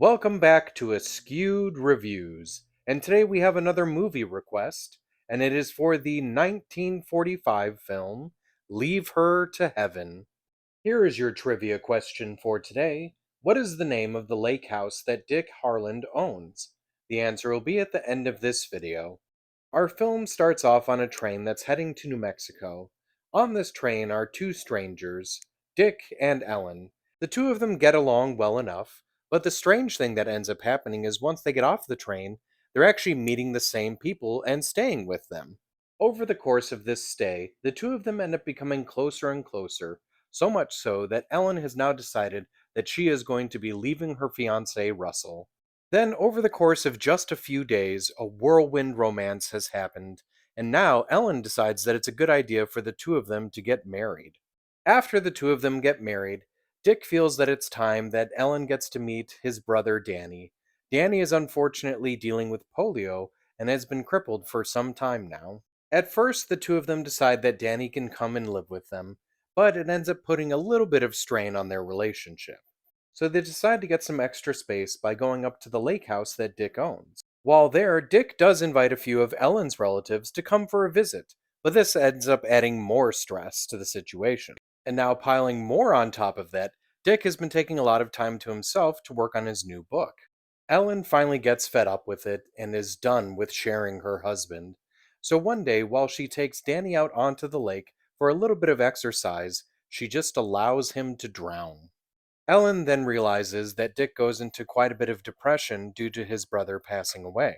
Welcome back to Askewed Reviews, and today we have another movie request, and it is for the 1945 film Leave Her to Heaven. Here is your trivia question for today. What is the name of the lake house that Dick Harland owns? The answer will be at the end of this video. Our film starts off on a train that's heading to New Mexico. On this train are two strangers, Dick and Ellen. The two of them get along well enough, but the strange thing that ends up happening is once they get off the train, they're actually meeting the same people and staying with them. Over the course of this stay, the two of them end up becoming closer and closer, so much so that Ellen has now decided that she is going to be leaving her fiancé Russell. Then, over the course of just a few days, a whirlwind romance has happened, and now Ellen decides that it's a good idea for the two of them to get married. After the two of them get married, Dick feels that it's time that Ellen gets to meet his brother Danny. Danny is unfortunately dealing with polio and has been crippled for some time now. At first, the two of them decide that Danny can come and live with them, but it ends up putting a little bit of strain on their relationship. So they decide to get some extra space by going up to the lake house that Dick owns. While there, Dick does invite a few of Ellen's relatives to come for a visit, but this ends up adding more stress to the situation. And now, piling more on top of that, Dick has been taking a lot of time to himself to work on his new book. Ellen finally gets fed up with it and is done with sharing her husband. So one day, while she takes Danny out onto the lake for a little bit of exercise, she just allows him to drown. Ellen then realizes that Dick goes into quite a bit of depression due to his brother passing away.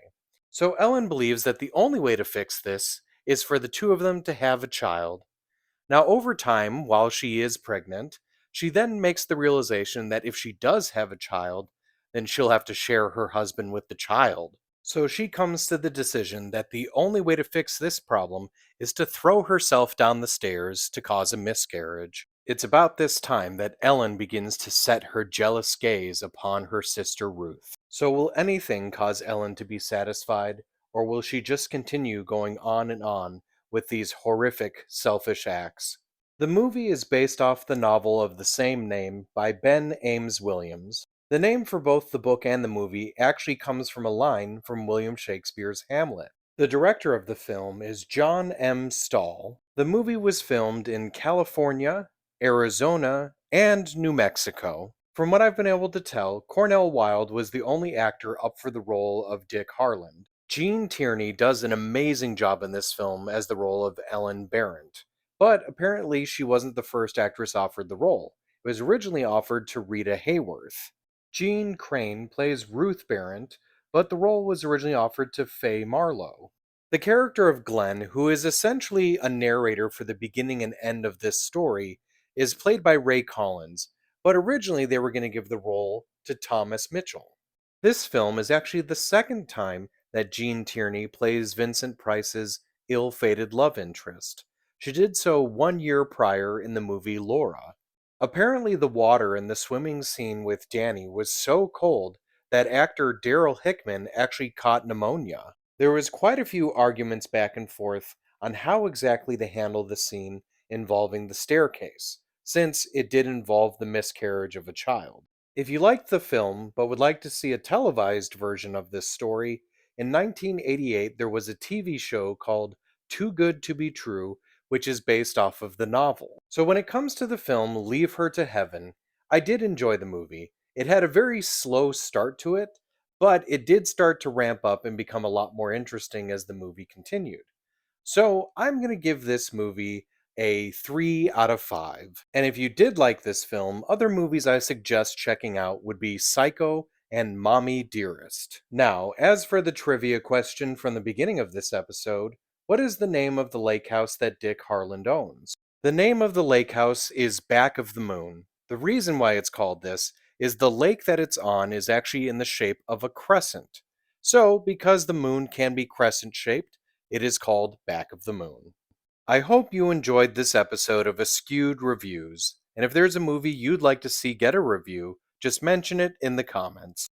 So Ellen believes that the only way to fix this is for the two of them to have a child. Now, over time, while she is pregnant, she then makes the realization that if she does have a child, then she'll have to share her husband with the child. So she comes to the decision that the only way to fix this problem is to throw herself down the stairs to cause a miscarriage. It's about this time that Ellen begins to set her jealous gaze upon her sister Ruth. So, will anything cause Ellen to be satisfied, or will she just continue going on and on with these horrific, selfish acts? The movie is based off the novel of the same name by Ben Ames Williams. The name for both the book and the movie actually comes from a line from William Shakespeare's Hamlet. The director of the film is John M. Stahl. The movie was filmed in California, Arizona, and New Mexico. From what I've been able to tell, Cornell Wilde was the only actor up for the role of Dick Harland. Gene Tierney does an amazing job in this film as the role of Ellen Barrett, but apparently she wasn't the first actress offered the role. It was originally offered to Rita Hayworth. Jean Crane plays Ruth Barrett, but the role was originally offered to Faye Marlowe. The character of Glenn, who is essentially a narrator for the beginning and end of this story, is played by Ray Collins, but originally they were going to give the role to Thomas Mitchell. This film is actually the second time that Jean Tierney plays Vincent Price's ill-fated love interest. She did so 1 year prior in the movie Laura. Apparently, the water in the swimming scene with Danny was so cold that actor Daryl Hickman actually caught pneumonia. There was quite a few arguments back and forth on how exactly to handle the scene involving the staircase, since it did involve the miscarriage of a child. If you liked the film but would like to see a televised version of this story, in 1988 there was a TV show called Too Good to Be True, which is based off of the novel. So when it comes to the film Leave Her to Heaven, I did enjoy the movie. It had a very slow start to it, but it did start to ramp up and become a lot more interesting as the movie continued. So I'm going to give this movie a 3 out of 5. And if you did like this film, other movies I suggest checking out would be Psycho and Mommy Dearest. Now, as for the trivia question from the beginning of this episode, what is the name of the lake house that Dick Harland owns? The name of the lake house is Back of the Moon. The reason why it's called this is the lake that it's on is actually in the shape of a crescent. So, because the moon can be crescent shaped, it is called Back of the Moon. I hope you enjoyed this episode of Askewed Reviews, and if there's a movie you'd like to see get a review, just mention it in the comments.